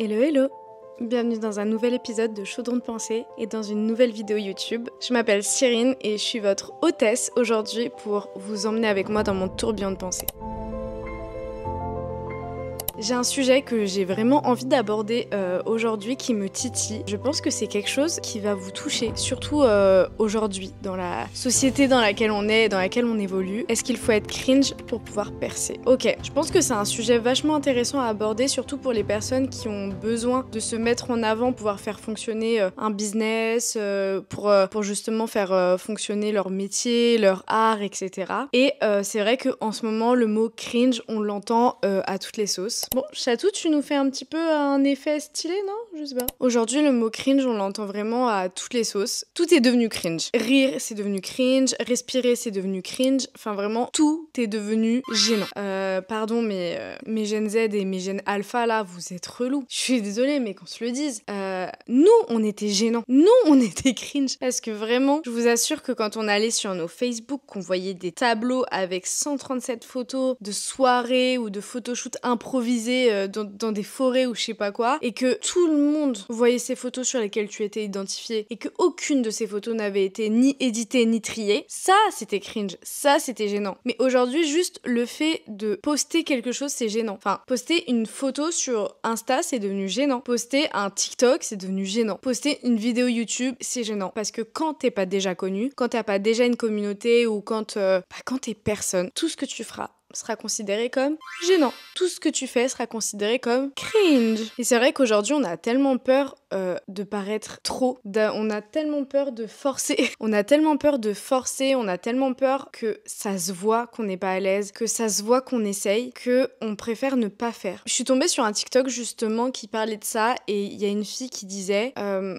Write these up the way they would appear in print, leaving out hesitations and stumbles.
Hello hello. Bienvenue dans un nouvel épisode de Chaudron de pensée et dans une nouvelle vidéo YouTube. Je m'appelle Cyrine et je suis votre hôtesse aujourd'hui pour vous emmener avec moi dans mon tourbillon de pensée. J'ai un sujet que j'ai vraiment envie d'aborder aujourd'hui qui me titille. Je pense que c'est quelque chose qui va vous toucher, surtout aujourd'hui, dans la société dans laquelle on est, dans laquelle on évolue. Est-ce qu'il faut être cringe pour pouvoir percer? Ok, je pense que c'est un sujet vachement intéressant à aborder, surtout pour les personnes qui ont besoin de se mettre en avant, pouvoir faire fonctionner un business, pour justement faire fonctionner leur métier, leur art, etc. Et c'est vrai qu'en ce moment, le mot cringe, on l'entend à toutes les sauces. Bon, Chatou, tu nous fais un petit peu un effet stylé, non? Je sais pas. Aujourd'hui, le mot cringe, on l'entend vraiment à toutes les sauces. Tout est devenu cringe. Rire, c'est devenu cringe. Respirer, c'est devenu cringe. Enfin, vraiment, tout est devenu gênant. Pardon, mais mes gènes Z et mes gènes alpha, là, vous êtes relous. Je suis désolée, mais qu'on se le dise. Nous, on était gênants. Nous, on était cringe. Parce que vraiment, je vous assure que quand on allait sur nos Facebook, qu'on voyait des tableaux avec 137 photos de soirées ou de photoshoots improvisés dans des forêts ou je sais pas quoi, et que tout le monde voyait ces photos sur lesquelles tu étais identifié et que aucune de ces photos n'avait été ni éditée ni triée, ça c'était cringe, ça c'était gênant. Mais aujourd'hui, juste le fait de poster quelque chose, c'est gênant. Enfin, poster une photo sur Insta, c'est devenu gênant. Poster un TikTok, c'est devenu gênant. Poster une vidéo YouTube, c'est gênant. Parce que quand t'es pas déjà connu, quand t'as pas déjà une communauté ou quand t'es personne, tout ce que tu feras sera considéré comme gênant. Tout ce que tu fais sera considéré comme cringe. Et c'est vrai qu'aujourd'hui, on a tellement peur de paraître trop. On a tellement peur de forcer. On a tellement peur que ça se voit qu'on n'est pas à l'aise, que ça se voit qu'on essaye, que on préfère ne pas faire. Je suis tombée sur un TikTok justement qui parlait de ça et il y a une fille qui disait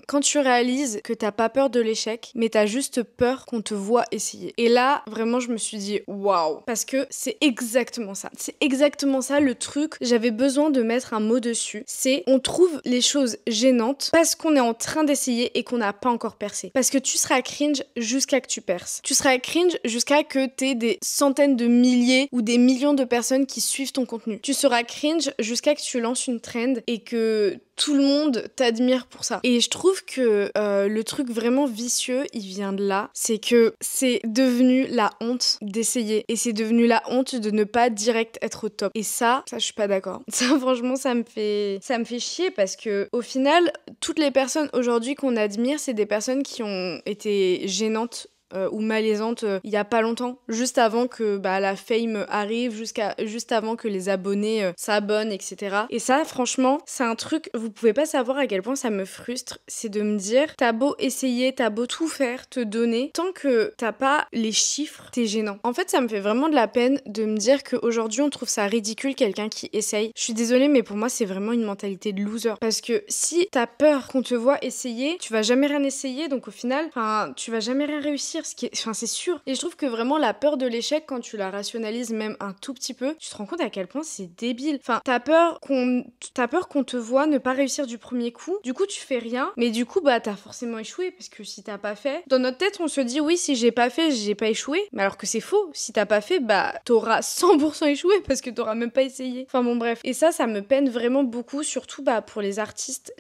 quand tu réalises que t'as pas peur de l'échec, mais t'as juste peur qu'on te voit essayer. Et là, vraiment, je me suis dit waouh, parce que c'est exactement ça. C'est exactement ça le truc. J'avais besoin de mettre un mot dessus. C'est on trouve les choses gênantes parce qu'on est en train d'essayer et qu'on n'a pas encore percé. Parce que tu seras cringe jusqu'à que tu perces. Tu seras cringe jusqu'à que t'aies des centaines de milliers ou des millions de personnes qui suivent ton contenu. Tu seras cringe jusqu'à que tu lances une trend et que tout le monde t'admire pour ça. Et je trouve que le truc vraiment vicieux, il vient de là. C'est que c'est devenu la honte d'essayer. Et c'est devenu la honte de ne pas direct être au top. Et ça je suis pas d'accord. Ça, franchement, ça me fait chier parce que, au final, toutes les personnes aujourd'hui qu'on admire, c'est des personnes qui ont été gênantes ou malaisante il y a pas longtemps, juste avant que la fame arrive, juste avant que les abonnés s'abonnent, etc. Et ça, franchement, c'est un truc, vous pouvez pas savoir à quel point ça me frustre, c'est de me dire, t'as beau essayer, t'as beau tout faire, te donner, tant que t'as pas les chiffres, t'es gênant. En fait, ça me fait vraiment de la peine de me dire qu'aujourd'hui, on trouve ça ridicule, quelqu'un qui essaye. Je suis désolée, mais pour moi, c'est vraiment une mentalité de loser. Parce que si t'as peur qu'on te voit essayer, tu vas jamais rien essayer, donc au final, tu vas jamais rien réussir. C'est sûr. Et je trouve que vraiment la peur de l'échec, quand tu la rationalises même un tout petit peu, tu te rends compte à quel point c'est débile. Enfin, t'as peur qu'on te voit ne pas réussir du premier coup. Du coup, tu fais rien. Mais du coup, t'as forcément échoué parce que si t'as pas fait, dans notre tête, on se dit oui, si j'ai pas fait, j'ai pas échoué. Mais alors que c'est faux. Si t'as pas fait, t'auras 100% échoué parce que t'auras même pas essayé. Enfin bon, bref. Et ça me peine vraiment beaucoup, surtout pour les artistes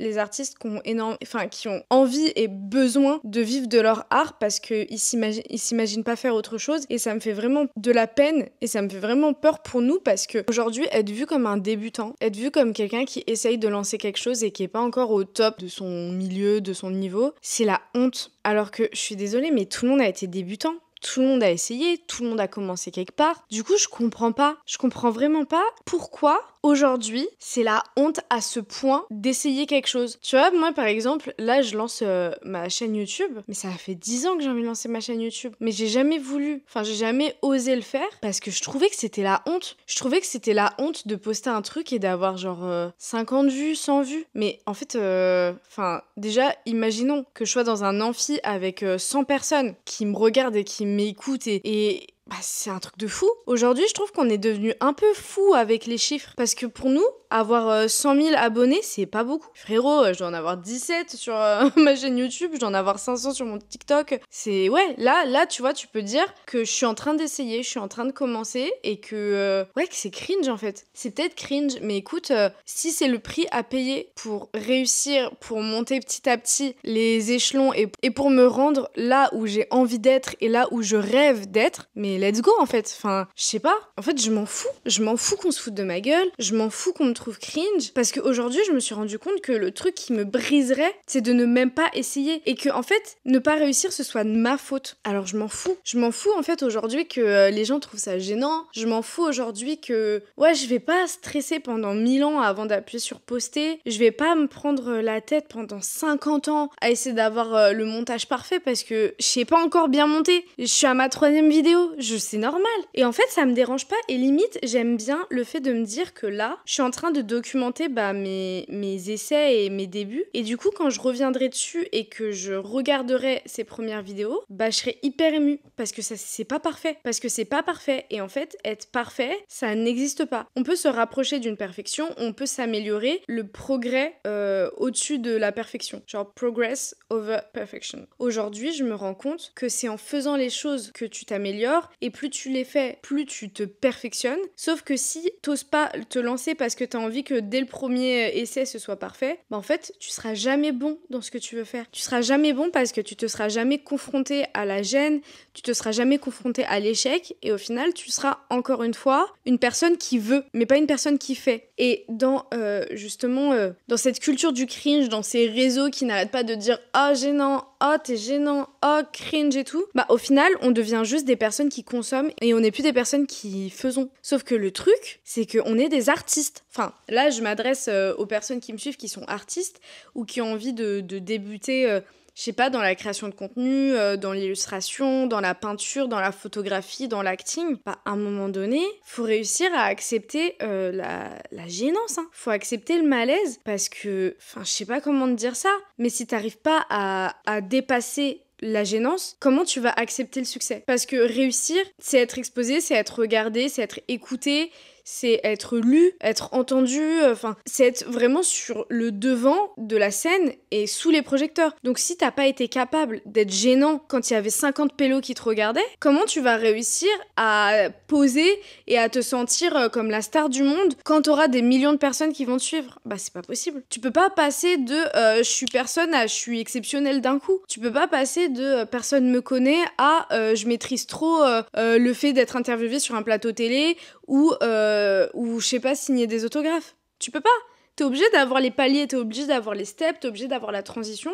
qui ont envie et besoin de vivre de leur art parce que ils s'imaginent pas faire autre chose et ça me fait vraiment de la peine et ça me fait vraiment peur pour nous parce que aujourd'hui être vu comme un débutant, être vu comme quelqu'un qui essaye de lancer quelque chose et qui est pas encore au top de son milieu, de son niveau, c'est la honte. Alors que je suis désolée mais tout le monde a été débutant. Tout le monde a essayé, tout le monde a commencé quelque part. Du coup, je comprends vraiment pas pourquoi aujourd'hui, c'est la honte à ce point d'essayer quelque chose. Tu vois, moi par exemple, là je lance ma chaîne YouTube, mais ça fait 10 ans que j'ai envie de lancer ma chaîne YouTube. Mais j'ai jamais osé le faire parce que je trouvais que c'était la honte. Je trouvais que c'était la honte de poster un truc et d'avoir 50 vues, 100 vues. Mais en fait, déjà, imaginons que je sois dans un amphi avec 100 personnes qui me regardent et qui m'écoutent et bah, c'est un truc de fou. Aujourd'hui, je trouve qu'on est devenu un peu fou avec les chiffres. Parce que pour nous, avoir 100 000 abonnés, c'est pas beaucoup. Frérot, je dois en avoir 17 sur ma chaîne YouTube, je dois en avoir 500 sur mon TikTok. C'est, ouais, là, tu vois, tu peux dire que je suis en train d'essayer, je suis en train de commencer et que, ouais, que c'est cringe en fait. C'est peut-être cringe, mais écoute, si c'est le prix à payer pour réussir, pour monter petit à petit les échelons et pour me rendre là où j'ai envie d'être et là où je rêve d'être, mais let's go en fait. Enfin, je sais pas. En fait, je m'en fous. Je m'en fous qu'on se foute de ma gueule. Je m'en fous qu'on me trouve cringe. Parce qu'aujourd'hui, je me suis rendu compte que le truc qui me briserait, c'est de ne même pas essayer. Et que, en fait, ne pas réussir, ce soit de ma faute. Alors, je m'en fous. Je m'en fous, en fait, aujourd'hui que les gens trouvent ça gênant. Je m'en fous aujourd'hui que, ouais, je vais pas stresser pendant 1000 ans avant d'appuyer sur poster. Je vais pas me prendre la tête pendant 50 ans à essayer d'avoir le montage parfait parce que je sais pas encore bien monter. Je suis à ma 3e vidéo. C'est normal. Et en fait, ça me dérange pas. Et limite, j'aime bien le fait de me dire que là, je suis en train de documenter mes essais et mes débuts. Et du coup, quand je reviendrai dessus et que je regarderai ces premières vidéos, je serai hyper émue. Parce que ça, c'est pas parfait. Parce que c'est pas parfait. Et en fait, être parfait, ça n'existe pas. On peut se rapprocher d'une perfection, on peut s'améliorer. Le progrès au-dessus de la perfection. Genre, progress over perfection. Aujourd'hui, je me rends compte que c'est en faisant les choses que tu t'améliores et plus tu les fais, plus tu te perfectionnes. Sauf que si t'oses pas te lancer parce que t'as envie que dès le premier essai ce soit parfait, en fait, tu seras jamais bon dans ce que tu veux faire. Tu seras jamais bon parce que tu te seras jamais confronté à la gêne, tu te seras jamais confronté à l'échec et au final, tu seras encore une fois une personne qui veut, mais pas une personne qui fait. Et dans justement dans cette culture du cringe, dans ces réseaux qui n'arrêtent pas de dire « Oh, gênant, oh, t'es gênant, oh, cringe et tout », au final, on devient juste des personnes qui consomment et on n'est plus des personnes qui faisons. Sauf que le truc, c'est qu'on est des artistes. Enfin, là, je m'adresse aux personnes qui me suivent qui sont artistes ou qui ont envie de débuter... je sais pas, dans la création de contenu, dans l'illustration, dans la peinture, dans la photographie, dans l'acting, à un moment donné, faut réussir à accepter la gênance, hein. Faut accepter le malaise parce que, enfin, je sais pas comment te dire ça, mais si t'arrives pas à dépasser la gênance, comment tu vas accepter le succès? Parce que réussir, c'est être exposé, c'est être regardé, c'est être écouté, c'est être lu, être entendu, enfin, c'est être vraiment sur le devant de la scène et sous les projecteurs. Donc si t'as pas été capable d'être gênant quand il y avait 50 pélos qui te regardaient, comment tu vas réussir à poser et à te sentir comme la star du monde quand t'auras des millions de personnes qui vont te suivre? C'est pas possible. Tu peux pas passer de je suis personne à je suis exceptionnel d'un coup. Tu peux pas passer de personne me connaît à je maîtrise trop le fait d'être interviewé sur un plateau télé ou je sais pas, signer des autographes. Tu peux pas. T'es obligé d'avoir les paliers, t'es obligé d'avoir les steps, t'es obligé d'avoir la transition.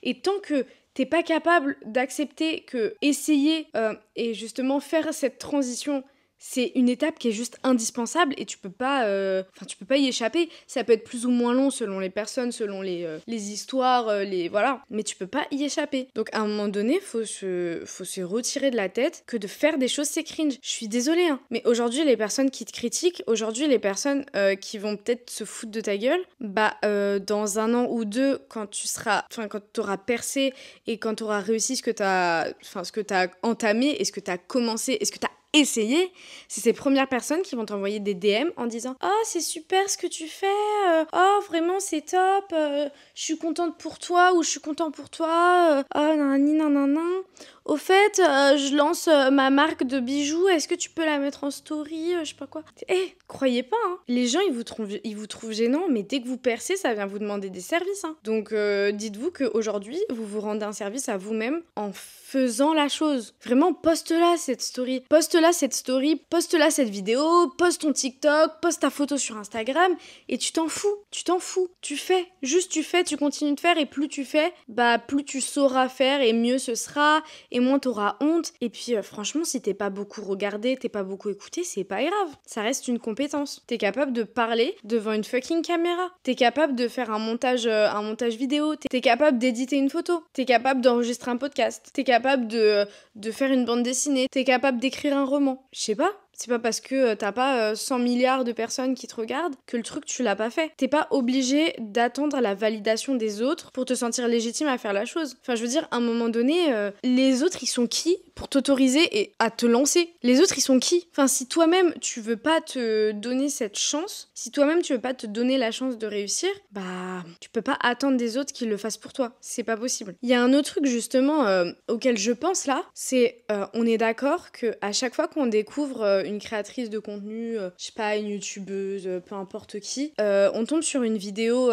Et tant que t'es pas capable d'accepter que essayer et justement faire cette transition, c'est une étape qui est juste indispensable et tu peux pas y échapper. Ça peut être plus ou moins long selon les personnes, selon les histoires, voilà. Mais tu peux pas y échapper. Donc à un moment donné, faut se retirer de la tête que de faire des choses c'est cringe. Je suis désolée, hein. Mais aujourd'hui, les personnes qui te critiquent, aujourd'hui, les personnes qui vont peut-être se foutre de ta gueule, dans 1 an ou 2, quand t'auras percé et quand t'auras réussi ce que t'as entamé et ce que t'as commencé et ce que t'as essayer, c'est ces premières personnes qui vont t'envoyer des DM en disant « Oh, c'est super ce que tu fais, oh, vraiment, c'est top, je suis contente pour toi » ou « Je suis content pour toi, oh, nanani, nanana. Au fait, je lance ma marque de bijoux, est-ce que tu peux la mettre en story, je sais pas quoi. » Croyez pas, hein. Les gens, ils vous trouvent gênant, mais dès que vous percez, ça vient vous demander des services, hein. Donc, dites-vous qu'aujourd'hui, vous vous rendez un service à vous-même en faisant la chose. Vraiment, poste-la cette story, poste-la cette vidéo, poste ton TikTok, poste ta photo sur Instagram, et tu t'en fous. Tu fais, tu continues de faire, et plus tu fais, plus tu sauras faire, et mieux ce sera, et moins t'auras honte. Et puis, franchement, si t'es pas beaucoup regardé, t'es pas beaucoup écouté, c'est pas grave. Ça reste une compétence. T'es capable de parler devant une fucking caméra. T'es capable de faire un montage vidéo. T'es capable d'éditer une photo. T'es capable d'enregistrer un podcast. T'es capable de faire une bande dessinée. T'es capable d'écrire un roman. Je sais pas. C'est pas parce que t'as pas 100 milliards de personnes qui te regardent que le truc, tu l'as pas fait. T'es pas obligé d'attendre la validation des autres pour te sentir légitime à faire la chose. Enfin, je veux dire, à un moment donné, les autres, ils sont qui pour t'autoriser et à te lancer? Les autres, ils sont qui? Enfin, si toi-même, tu veux pas te donner cette chance, si toi-même, tu veux pas te donner la chance de réussir, bah, tu peux pas attendre des autres qu'ils le fassent pour toi. C'est pas possible. Il y a un autre truc, justement, auquel je pense là, c'est, on est d'accord que à chaque fois qu'on découvre une créatrice de contenu, je sais pas, une youtubeuse, peu importe qui, on tombe sur une vidéo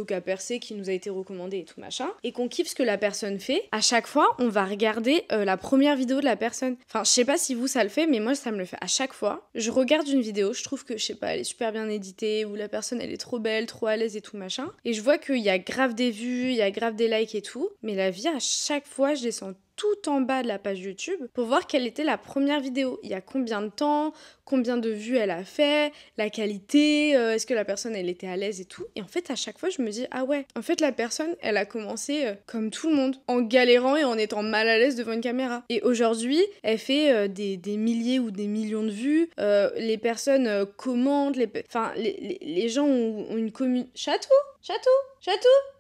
qui a percé, qui nous a été recommandée et tout machin, et qu'on kiffe ce que la personne fait, à chaque fois, on va regarder la première vidéo de la personne. Enfin, je sais pas si vous ça le fait, mais moi ça me le fait à chaque fois. Je regarde une vidéo, je trouve que, je sais pas, elle est super bien éditée, ou la personne elle est trop belle, trop à l'aise et tout machin, et je vois qu'il y a grave des vues, il y a grave des likes et tout, mais la vie, à chaque fois, je descends tout en bas de la page YouTube pour voir quelle était la première vidéo. Il y a combien de temps, combien de vues elle a fait, la qualité, est-ce que la personne elle était à l'aise et tout. Et en fait, à chaque fois, je me dis, ah ouais, en fait, la personne, elle a commencé comme tout le monde, en galérant et en étant mal à l'aise devant une caméra. Et aujourd'hui, elle fait des milliers ou des millions de vues, les personnes commentent, les gens ont une commune... Chatou,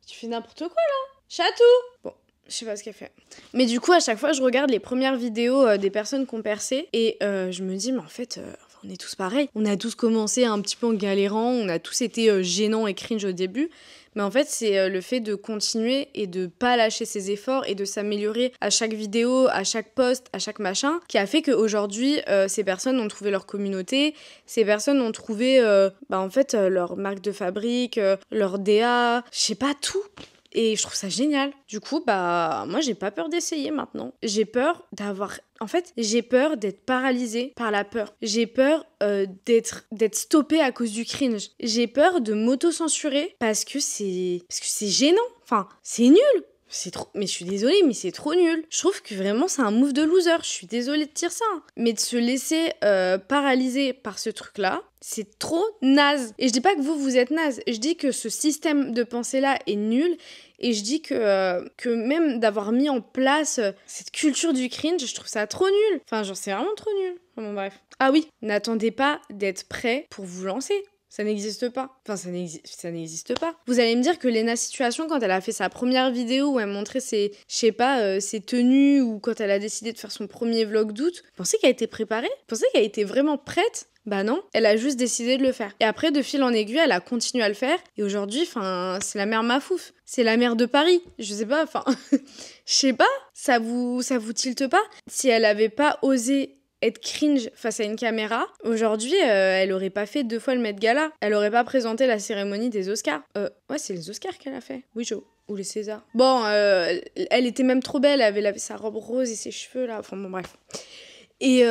tu fais n'importe quoi là. Chatou. Bon. Je sais pas ce qu'elle fait. Mais du coup, à chaque fois, je regarde les premières vidéos des personnes qui ont percé et je me dis, mais en fait, on est tous pareils. On a tous commencé un petit peu en galérant, on a tous été gênants et cringe au début. Mais en fait, c'est le fait de continuer et de pas lâcher ses efforts et de s'améliorer à chaque vidéo, à chaque post, à chaque machin, qui a fait qu'aujourd'hui, ces personnes ont trouvé leur communauté, ces personnes ont trouvé, leur marque de fabrique, leur DA, je sais pas, tout. Et je trouve ça génial. Du coup, moi, j'ai pas peur d'essayer maintenant. J'ai peur j'ai peur d'être paralysée par la peur. J'ai peur d'être stoppée à cause du cringe. J'ai peur de m'auto-censurer parce que c'est gênant. Enfin, c'est nul. Mais je suis désolée, mais c'est trop nul. Je trouve que vraiment c'est un move de loser. Je suis désolée de dire ça. Mais de se laisser paralyser par ce truc-là, c'est trop naze. Et je dis pas que vous êtes naze. Je dis que ce système de pensée-là est nul. Et je dis que même d'avoir mis en place cette culture du cringe, je trouve ça trop nul. Enfin, genre, c'est vraiment trop nul. Enfin, bon, bref. Ah oui, n'attendez pas d'être prêt pour vous lancer. Ça n'existe pas. Enfin, ça n'existe pas. Vous allez me dire que Lena Situation, quand elle a fait sa première vidéo où elle montrait ses tenues, ou quand elle a décidé de faire son premier vlog d'août, vous pensez qu'elle a été préparée? Vous pensez qu'elle était vraiment prête? Bah non, elle a juste décidé de le faire. Et après, de fil en aiguille, elle a continué à le faire. Et aujourd'hui, c'est la mère Mafouf. C'est la mère de Paris. Je sais pas, je sais pas. Ça vous tilte pas? Si elle avait pas osé être cringe face à une caméra, aujourd'hui, elle aurait pas fait 2 fois le Met Gala. Elle aurait pas présenté la cérémonie des Oscars. Ouais, c'est les Oscars qu'elle a fait. Oui, Joe. Ou les Césars. Bon, elle était même trop belle. Elle avait sa robe rose et ses cheveux, là. Enfin, bon, bref. Et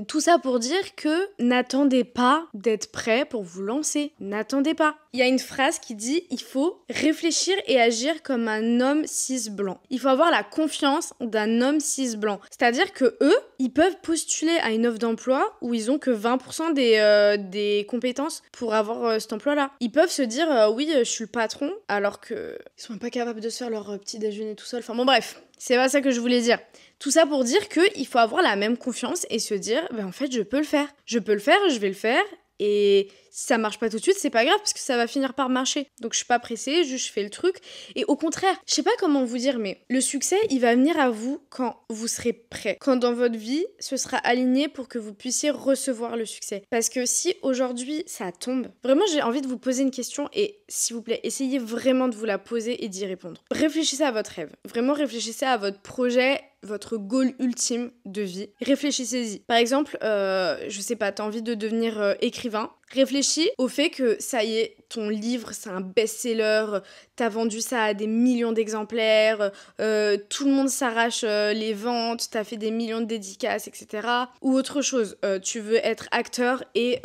tout ça pour dire que n'attendez pas d'être prêt pour vous lancer. N'attendez pas. Il y a une phrase qui dit « Il faut réfléchir et agir comme un homme cis blanc ». Il faut avoir la confiance d'un homme cis blanc. C'est-à-dire que eux, ils peuvent postuler à une offre d'emploi où ils ont que 20% des compétences pour avoir cet emploi-là. Ils peuvent se dire oui, je suis le patron », alors qu'ils sont même pas capables de se faire leur petit déjeuner tout seul. Enfin bon, bref. C'est pas ça que je voulais dire. Tout ça pour dire qu'il faut avoir la même confiance et se dire, en fait, je peux le faire. Je peux le faire, je vais le faire. Et si ça marche pas tout de suite, c'est pas grave parce que ça va finir par marcher. Donc je suis pas pressée, juste je fais le truc. Et au contraire, je sais pas comment vous dire, mais le succès, il va venir à vous quand vous serez prêt. Quand dans votre vie, ce sera aligné pour que vous puissiez recevoir le succès. Parce que si aujourd'hui, ça tombe, vraiment j'ai envie de vous poser une question et s'il vous plaît, essayez vraiment de vous la poser et d'y répondre. Réfléchissez à votre rêve. Vraiment réfléchissez à votre projet, votre goal ultime de vie. Réfléchissez-y. Par exemple, je sais pas, t'as envie de devenir écrivain. Réfléchis au fait que ça y est, ton livre, c'est un best-seller, t'as vendu ça à des millions d'exemplaires, tout le monde s'arrache les ventes, t'as fait des millions de dédicaces, etc. Ou autre chose, tu veux être acteur et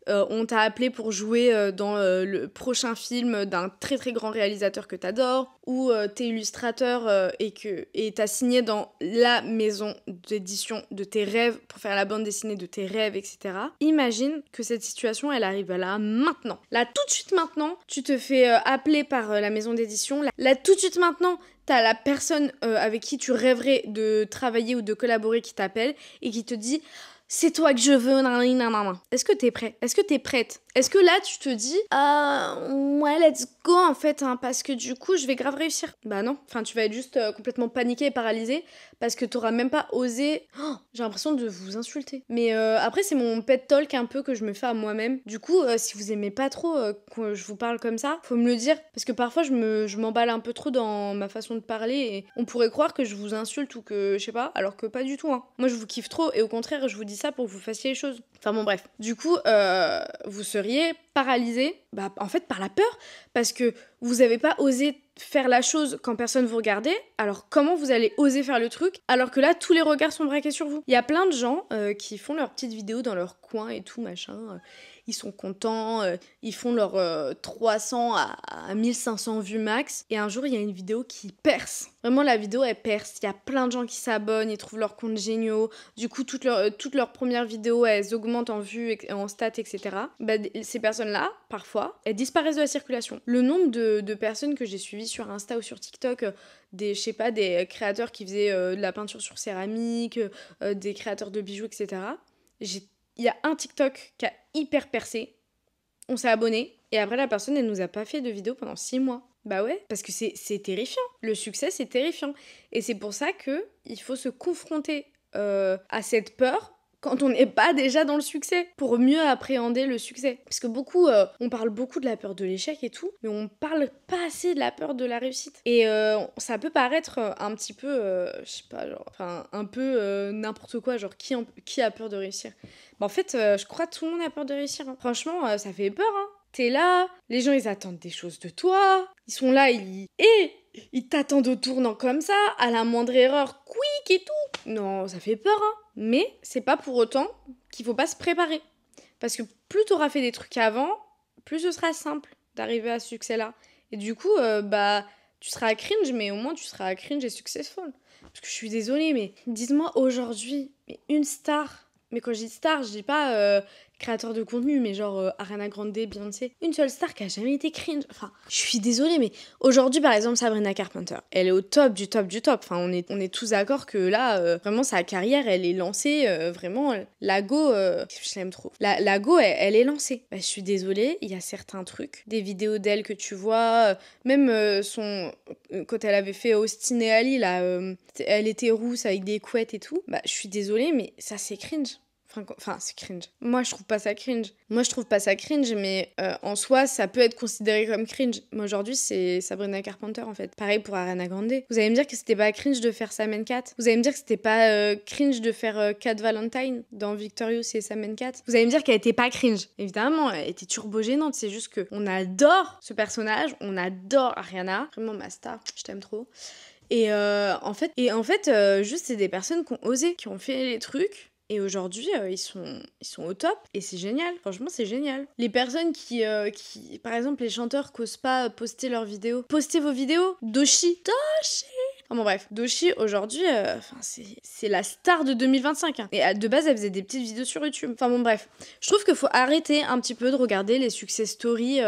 on t'a appelé pour jouer dans le prochain film d'un très très grand réalisateur que t'adores, ou t'es illustrateur et t'as signé dans la maison d'édition de tes rêves pour faire la bande dessinée de tes rêves, etc. Imagine que cette situation, elle arrive là maintenant. Là, tout de suite maintenant, tu te fais appeler par la maison d'édition. Là, tout de suite maintenant, t'as la personne avec qui tu rêverais de travailler ou de collaborer qui t'appelle et qui te dit c'est toi que je veux, nanana. Est-ce que t'es prêt? Est-ce que t'es prête? Est-ce que là, tu te dis, ouais, let's go, en fait, hein, parce que du coup, je vais grave réussir. Bah non. Enfin, tu vas être juste complètement paniqué et paralysé parce que t'auras même pas osé... Oh, j'ai l'impression de vous insulter. Mais après, c'est mon pet talk un peu que je me fais à moi-même. Du coup, si vous aimez pas trop que je vous parle comme ça, faut me le dire. Parce que parfois, je m'emballe un peu trop dans ma façon de parler et on pourrait croire que je vous insulte ou que, je sais pas, alors que pas du tout, hein. Moi, je vous kiffe trop et au contraire, je vous dis ça pour que vous fassiez les choses. Enfin bon, bref. Du coup, vous seriez paralysé, bah, en fait, par la peur, parce que vous avez pas osé faire la chose quand personne vous regardait, alors comment vous allez oser faire le truc alors que là, tous les regards sont braqués sur vous? Il y a plein de gens qui font leurs petites vidéos dans leur coin et tout, machin. Ils sont contents, ils font leurs 300 à 1500 vues max. Et un jour, il y a une vidéo qui perce. Vraiment, la vidéo, elle perce. Il y a plein de gens qui s'abonnent, ils trouvent leur compte géniaux. Du coup, toutes leurs premières vidéos, elles augmentent en vues, en stats, etc. Bah, ces personnes-là, parfois, elles disparaissent de la circulation. Le nombre de personnes que j'ai suivies sur Insta ou sur TikTok, je sais pas, des créateurs qui faisaient de la peinture sur céramique, des créateurs de bijoux, etc. Il y a un TikTok qui a hyper percé. On s'est abonné. Et après, la personne, elle nous a pas fait de vidéo pendant 6 mois. Bah ouais, parce que c'est terrifiant. Le succès, c'est terrifiant. Et c'est pour ça qu'il faut se confronter à cette peur quand on n'est pas déjà dans le succès, pour mieux appréhender le succès. Parce que on parle beaucoup de la peur de l'échec et tout, mais on parle pas assez de la peur de la réussite. Et ça peut paraître un petit peu, je sais pas, genre, enfin, un peu n'importe quoi, genre qui a peur de réussir? Bah en fait, je crois que tout le monde a peur de réussir, hein. Franchement, ça fait peur, hein. T'es là, les gens ils attendent des choses de toi, ils sont là, ils t'attendent au tournant comme ça, à la moindre erreur, quick et tout. Non, ça fait peur, hein. Mais c'est pas pour autant qu'il faut pas se préparer. Parce que plus t'auras fait des trucs avant, plus ce sera simple d'arriver à ce succès-là. Et du coup, tu seras à cringe, mais au moins tu seras à cringe et successful. Parce que je suis désolée, mais dites-moi aujourd'hui, mais une star... Mais quand je dis star, je dis pas créateur de contenu, mais genre Ariana Grande, Beyoncé. Une seule star qui a jamais été cringe. Enfin, je suis désolée, mais aujourd'hui, par exemple, Sabrina Carpenter, elle est au top du top du top. Enfin, on est tous d'accord que là, vraiment, sa carrière, elle est lancée. Vraiment, la go, je l'aime trop. La go, elle est lancée. Bah, je suis désolée, il y a certains trucs, des vidéos d'elle que tu vois, même quand elle avait fait Austin et Ali, là, elle était rousse avec des couettes et tout. Bah, je suis désolée, mais ça, c'est cringe. Enfin, c'est cringe. Moi, je trouve pas ça cringe. Mais en soi, ça peut être considéré comme cringe. Moi, aujourd'hui, c'est Sabrina Carpenter, en fait. Pareil pour Ariana Grande. Vous allez me dire que c'était pas cringe de faire Sam & Cat. Vous allez me dire que c'était pas cringe de faire Cat Valentine dans Victorious et Sam & Cat. Vous allez me dire qu'elle était pas cringe. Évidemment, elle était turbo gênante. C'est juste que on adore ce personnage. On adore Ariana. Vraiment, ma star. Je t'aime trop. Et en fait, juste, c'est des personnes qui ont osé, qui ont fait les trucs. Et aujourd'hui, ils sont au top. Et c'est génial. Franchement, c'est génial. Les personnes qui par exemple, les chanteurs qui osent pas poster leurs vidéos. Postez vos vidéos. Doechii. Oh bon bref, Doechii aujourd'hui, c'est la star de 2025. Hein. Et de base, elle faisait des petites vidéos sur YouTube. Enfin bon bref, je trouve qu'il faut arrêter un petit peu de regarder les success stories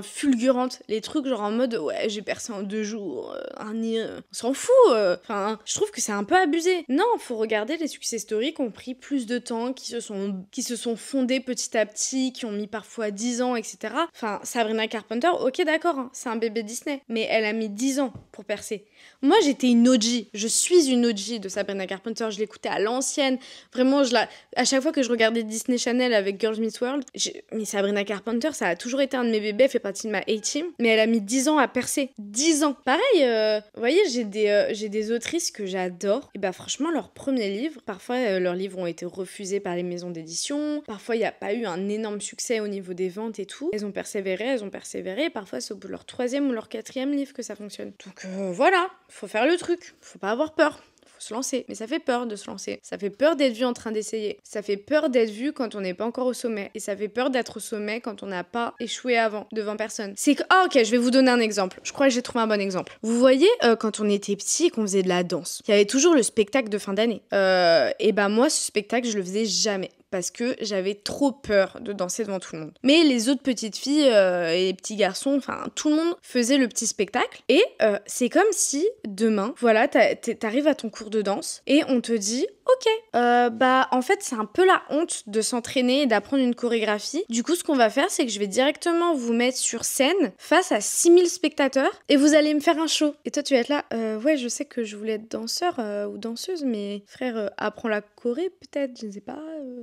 fulgurantes. Les trucs genre en mode, ouais, j'ai percé en 2 jours, on s'en fout. Je trouve que c'est un peu abusé. Non, faut regarder les success stories qui ont pris plus de temps, qui se sont fondés petit à petit, qui ont mis parfois 10 ans, etc. Enfin, Sabrina Carpenter, ok d'accord, hein, c'est un bébé Disney, mais elle a mis 10 ans pour percer. Moi, j'étais une OG. Je suis une OG de Sabrina Carpenter. Je l'écoutais à l'ancienne. Vraiment, à chaque fois que je regardais Disney Channel avec Girls Meets World, mais Sabrina Carpenter, ça a toujours été un de mes bébés. Elle fait partie de ma A-team. Mais elle a mis 10 ans à percer. 10 ans. Pareil, vous voyez, j'ai des autrices que j'adore. Et bah, franchement, leurs premiers livres, parfois, leurs livres ont été refusés par les maisons d'édition. Parfois, il n'y a pas eu un énorme succès au niveau des ventes et tout. Elles ont persévéré. Parfois, c'est au bout de leur 3e ou leur 4e livre que ça fonctionne. Donc, voilà. Faut faire le truc, faut pas avoir peur, faut se lancer. Mais ça fait peur de se lancer. Ça fait peur d'être vu en train d'essayer. Ça fait peur d'être vu quand on n'est pas encore au sommet. Et ça fait peur d'être au sommet quand on n'a pas échoué avant, devant personne. C'est que, ok, je vais vous donner un exemple. Je crois que j'ai trouvé un bon exemple. Vous voyez, quand on était petit et qu'on faisait de la danse, il y avait toujours le spectacle de fin d'année. Et bah moi, ce spectacle, je le faisais jamais. parce que j'avais trop peur de danser devant tout le monde. Mais les autres petites filles et les petits garçons, enfin tout le monde faisait le petit spectacle. Et c'est comme si demain, voilà, t'arrives à ton cours de danse et on te dit ok, en fait c'est un peu la honte de s'entraîner et d'apprendre une chorégraphie. Du coup ce qu'on va faire c'est que je vais directement vous mettre sur scène face à 6000 spectateurs et vous allez me faire un show. Et toi tu vas être là, ouais je sais que je voulais être danseur ou danseuse, mais frère apprends la choré peut-être, je sais pas,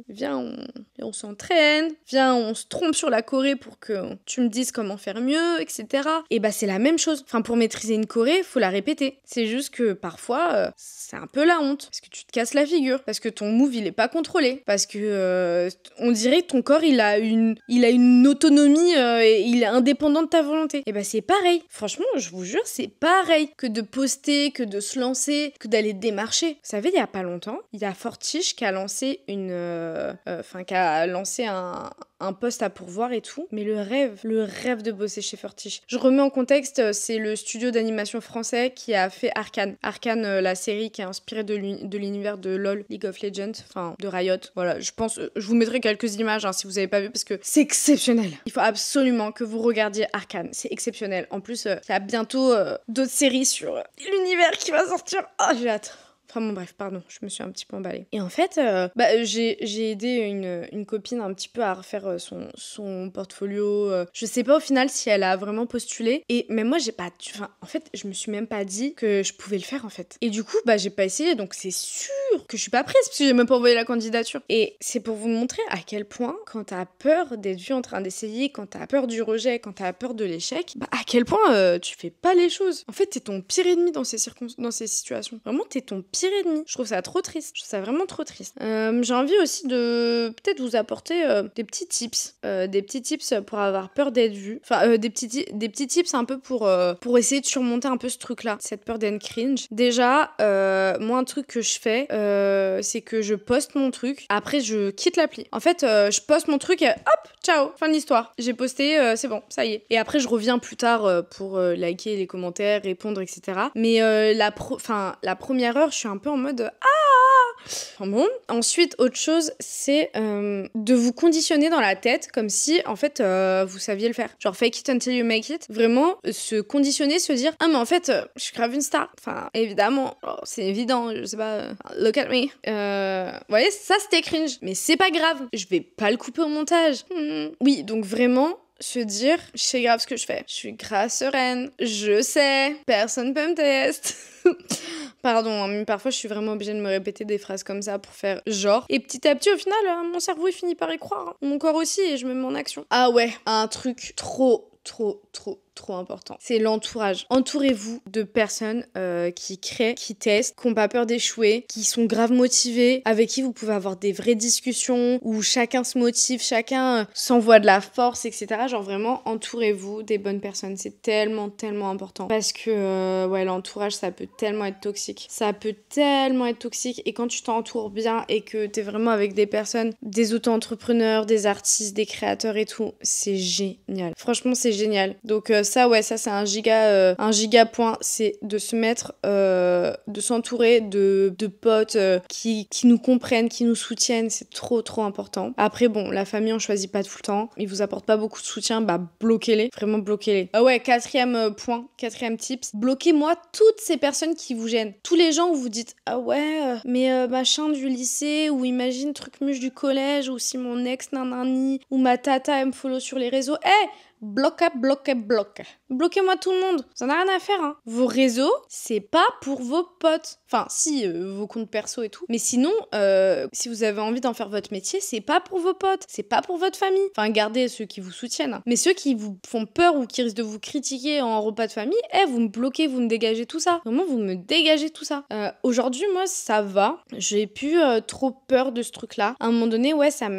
viens on s'entraîne, viens on se trompe sur la choré pour que tu me dises comment faire mieux, etc. Et c'est la même chose. Enfin pour maîtriser une choré, faut la répéter. C'est juste que parfois c'est un peu la honte parce que tu te casses la figure, parce que ton move il est pas contrôlé, parce que on dirait que ton corps il a une autonomie et il est indépendant de ta volonté. Et c'est pareil. Franchement, je vous jure, c'est pareil que de poster, que de se lancer, que d'aller démarcher. Vous savez, il y a pas longtemps, il y a Fortiche qui a lancé un poste à pourvoir et tout, mais le rêve de bosser chez Fortiche. Je remets en contexte, c'est le studio d'animation français qui a fait Arcane. Arcane, la série qui est inspirée de l'univers de LoL, League of Legends, enfin de Riot. Voilà, je pense, je vous mettrai quelques images si vous avez pas vu parce que c'est exceptionnel. Il faut absolument que vous regardiez Arcane, c'est exceptionnel. En plus, il y a bientôt d'autres séries sur l'univers qui va sortir. Oh, j'ai hâte. Enfin bon bref, pardon, je me suis un petit peu emballée. Et en fait, j'ai aidé une copine un petit peu à refaire son portfolio. Je sais pas au final si elle a vraiment postulé. Et même moi, en fait, je me suis même pas dit que je pouvais le faire en fait. Et du coup, j'ai pas essayé, donc c'est sûr que je suis pas prise parce que j'ai même pas envoyé la candidature. Et c'est pour vous montrer à quel point, quand t'as peur d'être vue en train d'essayer, quand t'as peur du rejet, quand t'as peur de l'échec, à quel point tu fais pas les choses. En fait, t'es ton pire ennemi dans ces situations. Vraiment, t'es ton pire ennemi. Je trouve ça trop triste. Je trouve ça vraiment trop triste. J'ai envie aussi de peut-être vous apporter des petits tips. Des petits tips pour avoir peur d'être vu. Enfin, des petits tips un peu pour essayer de surmonter un peu ce truc-là. Cette peur d'être cringe. Déjà, moi, un truc que je fais, c'est que je poste mon truc. Après, je quitte l'appli. En fait, je poste mon truc et hop, ciao, fin de l'histoire. J'ai posté, c'est bon, ça y est. Et après, je reviens plus tard pour liker les commentaires, répondre, etc. Mais la première heure, je suis un peu en mode enfin bon. Ensuite, autre chose, c'est de vous conditionner dans la tête comme si, en fait, vous saviez le faire. Genre, fake it until you make it. Vraiment, se conditionner, se dire ah, mais en fait, je suis grave une star. Enfin, évidemment, c'est évident, je sais pas, look at me. Vous voyez, ça, c'était cringe. Mais c'est pas grave, je vais pas le couper au montage. Oui, donc vraiment se dire, je sais grave ce que je fais. Je suis grave sereine, je sais, personne peut me tester. Pardon, mais parfois je suis vraiment obligée de me répéter des phrases comme ça pour faire genre. Et petit à petit, au final, mon cerveau il finit par y croire. Mon corps aussi, et je me mets en action. Ah ouais, un truc trop important. C'est l'entourage. Entourez-vous de personnes qui créent, qui testent, qui n'ont pas peur d'échouer, qui sont grave motivées, avec qui vous pouvez avoir des vraies discussions où chacun se motive, chacun s'envoie de la force, etc. Genre vraiment, entourez-vous des bonnes personnes. C'est tellement important. Parce que l'entourage, ça peut tellement être toxique. Ça peut tellement être toxique. Et quand tu t'entoures bien et que t'es vraiment avec des personnes, des auto-entrepreneurs, des artistes, des créateurs et tout, c'est génial. Franchement, c'est génial. Donc ça c'est un giga point, c'est de se mettre, de s'entourer de potes qui nous comprennent, qui nous soutiennent, c'est trop important. Après bon, la famille on choisit pas tout le temps, ils vous apportent pas beaucoup de soutien, bloquez-les, vraiment bloquez-les. Quatrième tips, bloquez-moi toutes ces personnes qui vous gênent. Tous les gens où vous dites ah ouais, mais machin du lycée, ou imagine truc muche du collège, ou si mon ex nanani, ou ma tata elle me follow sur les réseaux, bloquez. Bloquez-moi tout le monde. Ça n'a rien à faire, hein. Vos réseaux, c'est pas pour vos potes. Enfin, si, vos comptes perso et tout. Mais sinon, si vous avez envie d'en faire votre métier, c'est pas pour vos potes. C'est pas pour votre famille. Enfin, gardez ceux qui vous soutiennent, hein. Mais ceux qui vous font peur ou qui risquent de vous critiquer en repas de famille, vous me bloquez, vous me dégagez tout ça. Vraiment, vous me dégagez tout ça. Aujourd'hui, moi, ça va. J'ai plus trop peur de ce truc-là. À un moment donné, ça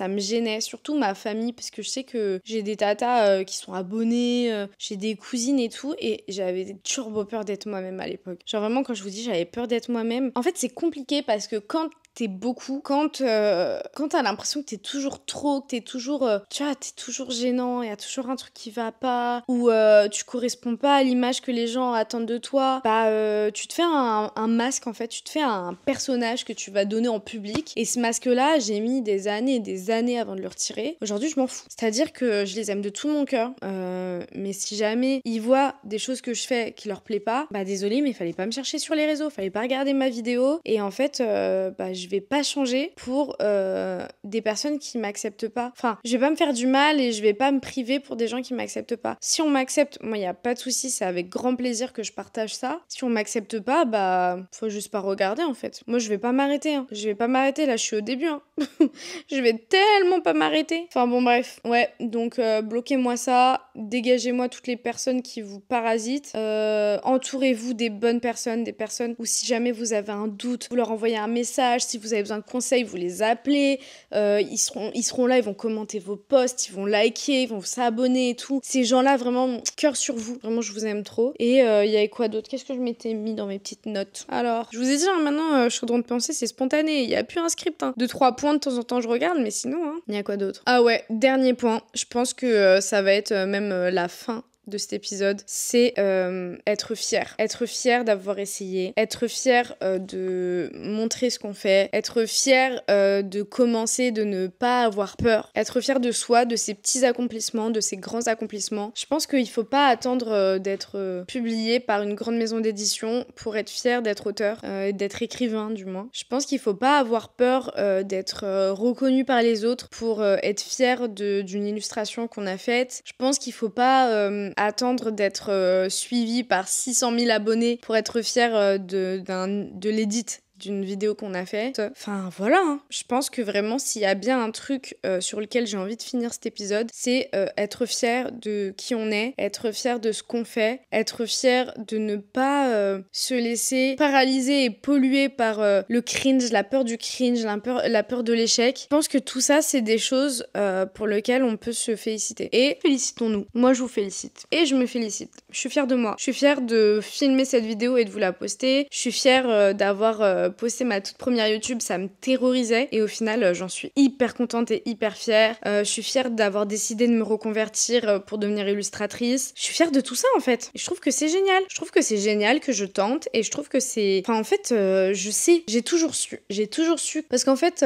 me gênait. Surtout ma famille, parce que je sais que j'ai des tatas qui sont abonnés, j'ai des cousines et tout, et j'avais turbo peur d'être moi-même à l'époque. Genre vraiment, quand je vous dis j'avais peur d'être moi-même, en fait c'est compliqué parce que quand t'es beaucoup, quand t'as l'impression que t'es toujours trop, que t'es toujours, tu vois, t'es toujours gênant, il y a toujours un truc qui va pas, ou tu corresponds pas à l'image que les gens attendent de toi, tu te fais un masque en fait, tu te fais un personnage que tu vas donner en public, et ce masque-là, j'ai mis des années et des années avant de le retirer. Aujourd'hui, je m'en fous. C'est-à-dire que je les aime de tout mon cœur, mais si jamais ils voient des choses que je fais qui leur plaît pas, désolé, mais fallait pas me chercher sur les réseaux, fallait pas regarder ma vidéo, et en fait, je vais pas changer pour des personnes qui m'acceptent pas. Enfin, je vais pas me faire du mal et je vais pas me priver pour des gens qui m'acceptent pas. Si on m'accepte, moi, y a pas de souci, c'est avec grand plaisir que je partage ça. Si on m'accepte pas, faut juste pas regarder, en fait. Moi, je vais pas m'arrêter, hein. Je vais pas m'arrêter, là, je suis au début, hein. Je vais tellement pas m'arrêter. Enfin, bon, bref. Ouais, donc, bloquez-moi ça, dégagez-moi toutes les personnes qui vous parasitent, entourez-vous des bonnes personnes, des personnes où si jamais vous avez un doute, vous leur envoyez un message, si vous avez besoin de conseils, vous les appelez, ils seront là, ils vont commenter vos posts, ils vont liker, ils vont s'abonner et tout. Ces gens-là, vraiment, cœur sur vous. Vraiment, je vous aime trop. Et il y avait quoi d'autre? Qu'est-ce que je m'étais mis dans mes petites notes? Alors, je vous ai dit, hein, maintenant, je suis en train de penser, c'est spontané. Il y a plus un script, hein. 2-3 points de temps en temps, je regarde, mais sinon, hein, il y a quoi d'autre? Ah ouais, dernier point. Je pense que ça va être même la fin de cet épisode, c'est être fier. Être fier d'avoir essayé, être fier de montrer ce qu'on fait, être fier de commencer, de ne pas avoir peur, être fier de soi, de ses petits accomplissements, de ses grands accomplissements. Je pense qu'il faut pas attendre d'être publié par une grande maison d'édition pour être fier d'être auteur, d'être écrivain du moins. Je pense qu'il faut pas avoir peur d'être reconnu par les autres pour être fier d'une illustration qu'on a faite. Je pense qu'il faut pas attendre d'être suivi par 600 000 abonnés pour être fier de l'édit d'une vidéo qu'on a fait. Enfin voilà, hein. Je pense que vraiment s'il y a bien un truc sur lequel j'ai envie de finir cet épisode, c'est être fier de qui on est, être fier de ce qu'on fait, être fier de ne pas se laisser paralyser et polluer par le cringe, la peur du cringe, la peur de l'échec. Je pense que tout ça, c'est des choses pour lesquelles on peut se féliciter. Et félicitons-nous. Moi, je vous félicite. Et je me félicite. Je suis fière de moi. Je suis fière de filmer cette vidéo et de vous la poster. Je suis fière d'avoir posté ma toute première YouTube, ça me terrorisait et au final j'en suis hyper contente et hyper fière. Je suis fière d'avoir décidé de me reconvertir pour devenir illustratrice. Je suis fière de tout ça en fait. Et je trouve que c'est génial. Je trouve que c'est génial que je tente et je trouve que c'est... Enfin en fait je sais, j'ai toujours su parce qu'en fait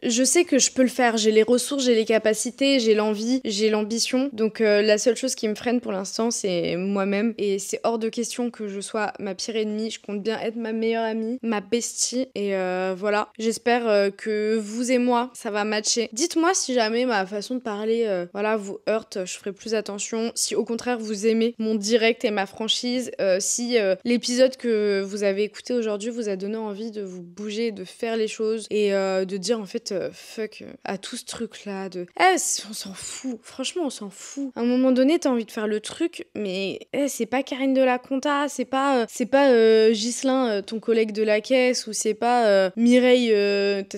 je sais que je peux le faire, j'ai les ressources, j'ai les capacités, j'ai l'envie, j'ai l'ambition. Donc la seule chose qui me freine pour l'instant c'est moi-même et c'est hors de question que je sois ma pire ennemie. Je compte bien être ma meilleure amie, ma bestie. Et voilà, j'espère que vous et moi, ça va matcher. Dites-moi si jamais ma façon de parler vous heurte, je ferai plus attention. Si au contraire vous aimez mon direct et ma franchise, si l'épisode que vous avez écouté aujourd'hui vous a donné envie de vous bouger, de faire les choses et de dire en fait fuck à tout ce truc là on s'en fout, franchement on s'en fout. À un moment donné t'as envie de faire le truc mais c'est pas Karine de la Conta, c'est pas Ghislain ton collègue de la caisse ou c'est pas Mireille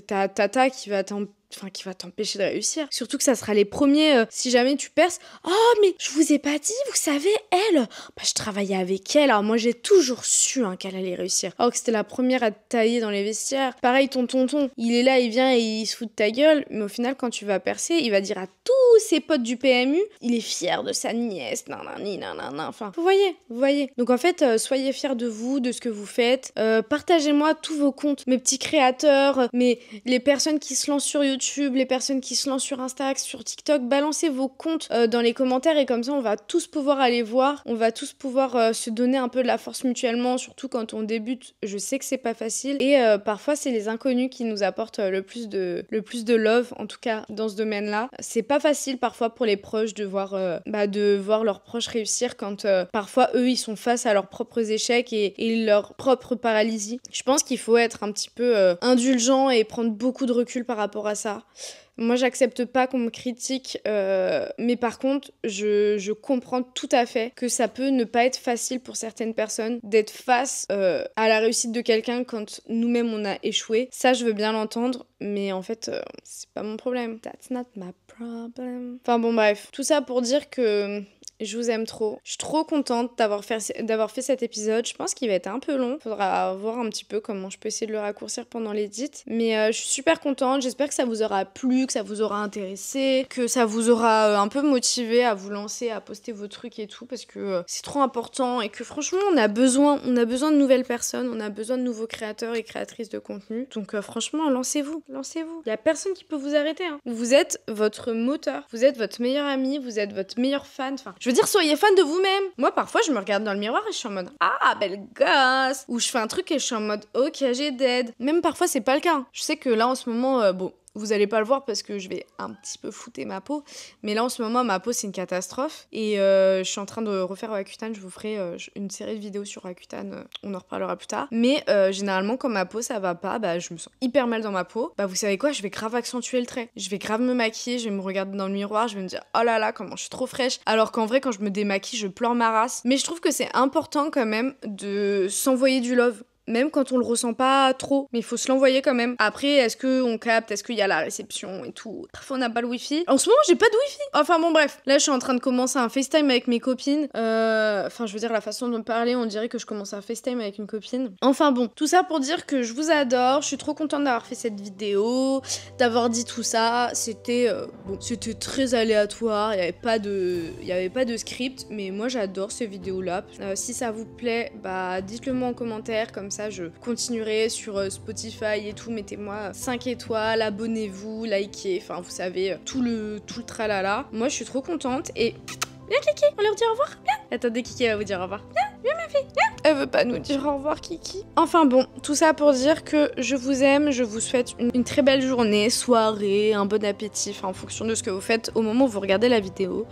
ta tata qui va t'empêcher de réussir. Surtout que ça sera les premiers, si jamais tu perces. Oh, mais je vous ai pas dit, vous savez, elle, je travaillais avec elle, alors moi j'ai toujours su qu'elle allait réussir. Alors que c'était la première à te tailler dans les vestiaires. Pareil, ton tonton, il est là, il vient et il se fout de ta gueule, mais au final, quand tu vas percer, il va dire à tous ses potes du PMU, il est fier de sa nièce, nanani, nanana, enfin, vous voyez. Donc en fait, soyez fiers de vous, de ce que vous faites. Partagez-moi tous vos comptes, mes petits créateurs, les personnes qui se lancent sur YouTube, les personnes qui se lancent sur Insta, sur TikTok, balancez vos comptes dans les commentaires et comme ça on va tous pouvoir aller voir, on va tous pouvoir se donner un peu de la force mutuellement, surtout quand on débute. Je sais que c'est pas facile et parfois c'est les inconnus qui nous apportent le plus de love, en tout cas dans ce domaine-là. C'est pas facile parfois pour les proches de voir leurs proches réussir quand parfois eux ils sont face à leurs propres échecs et leur propre paralysie. Je pense qu'il faut être un petit peu indulgent et prendre beaucoup de recul par rapport à ça. Moi, j'accepte pas qu'on me critique, mais par contre, je comprends tout à fait que ça peut ne pas être facile pour certaines personnes d'être face à la réussite de quelqu'un quand nous-mêmes on a échoué. Ça, je veux bien l'entendre, mais en fait, c'est pas mon problème. That's not my problem. Enfin bon, bref. Tout ça pour dire que Je vous aime trop. Je suis trop contente d'avoir fait cet épisode. Je pense qu'il va être un peu long. Faudra voir un petit peu comment je peux essayer de le raccourcir pendant l'édit. Mais je suis super contente. J'espère que ça vous aura plu, que ça vous aura intéressé, que ça vous aura un peu motivé à vous lancer, à poster vos trucs et tout, parce que c'est trop important et que franchement, on a besoin de nouvelles personnes, on a besoin de nouveaux créateurs et créatrices de contenu. Donc franchement, lancez-vous. Il y a personne qui peut vous arrêter. Hein. Vous êtes votre moteur, vous êtes votre meilleur ami, vous êtes votre meilleur fan. Enfin, je veux dire, soyez fan de vous-même. Moi, parfois, je me regarde dans le miroir et je suis en mode ah, belle gosse. Ou je fais un truc et je suis en mode ok, j'ai dead. Même parfois, c'est pas le cas. Je sais que là, en ce moment, bon. Vous allez pas le voir parce que je vais un petit peu flouter ma peau. Mais là, en ce moment, ma peau, c'est une catastrophe. Et je suis en train de refaire Roaccutane. Je vous ferai une série de vidéos sur Roaccutane. On en reparlera plus tard. Mais généralement, quand ma peau, ça va pas, bah, je me sens hyper mal dans ma peau. Bah, vous savez quoi? Je vais grave accentuer le trait. Je vais grave me maquiller. Je vais me regarder dans le miroir. Je vais me dire, oh là là, comment je suis trop fraîche. Alors qu'en vrai, quand je me démaquille, je pleure ma race. Mais je trouve que c'est important quand même de s'envoyer du love. Même quand on le ressent pas trop, mais il faut se l'envoyer quand même. Après, est-ce qu'on capte, est-ce qu'il y a la réception et tout. Parfois on n'a pas le wifi. En ce moment j'ai pas de wifi. Enfin bon bref, là je suis en train de commencer un FaceTime avec mes copines. Enfin je veux dire la façon de me parler, on dirait que je commence un FaceTime avec une copine. Enfin bon, tout ça pour dire que je vous adore. Je suis trop contente d'avoir fait cette vidéo, d'avoir dit tout ça. C'était c'était très aléatoire. Il y avait pas de script, mais moi j'adore ces vidéos là. Si ça vous plaît, bah dites-le moi en commentaire comme ça je continuerai sur Spotify et tout, mettez-moi 5 étoiles, abonnez-vous, likez, enfin vous savez, tout le tralala. Moi je suis trop contente et viens Kiki, on leur dit au revoir, viens. Attendez, Kiki va vous dire au revoir. Viens ma fille, viens. Elle veut pas nous dire au revoir Kiki. Enfin bon, tout ça pour dire que je vous aime, je vous souhaite une très belle journée, soirée, un bon appétit, enfin en fonction de ce que vous faites au moment où vous regardez la vidéo.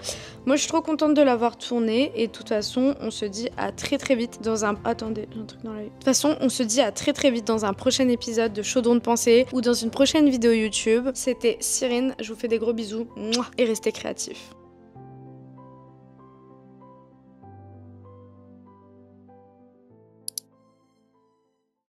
Moi je suis trop contente de l'avoir tournée et de toute façon on se dit à très vite dans un... Attendez, j'ai un truc dans l'œil. De toute façon on se dit à très vite dans un prochain épisode de Chaudron de Pensée ou dans une prochaine vidéo YouTube. C'était Cyrine, je vous fais des gros bisous et restez créatifs.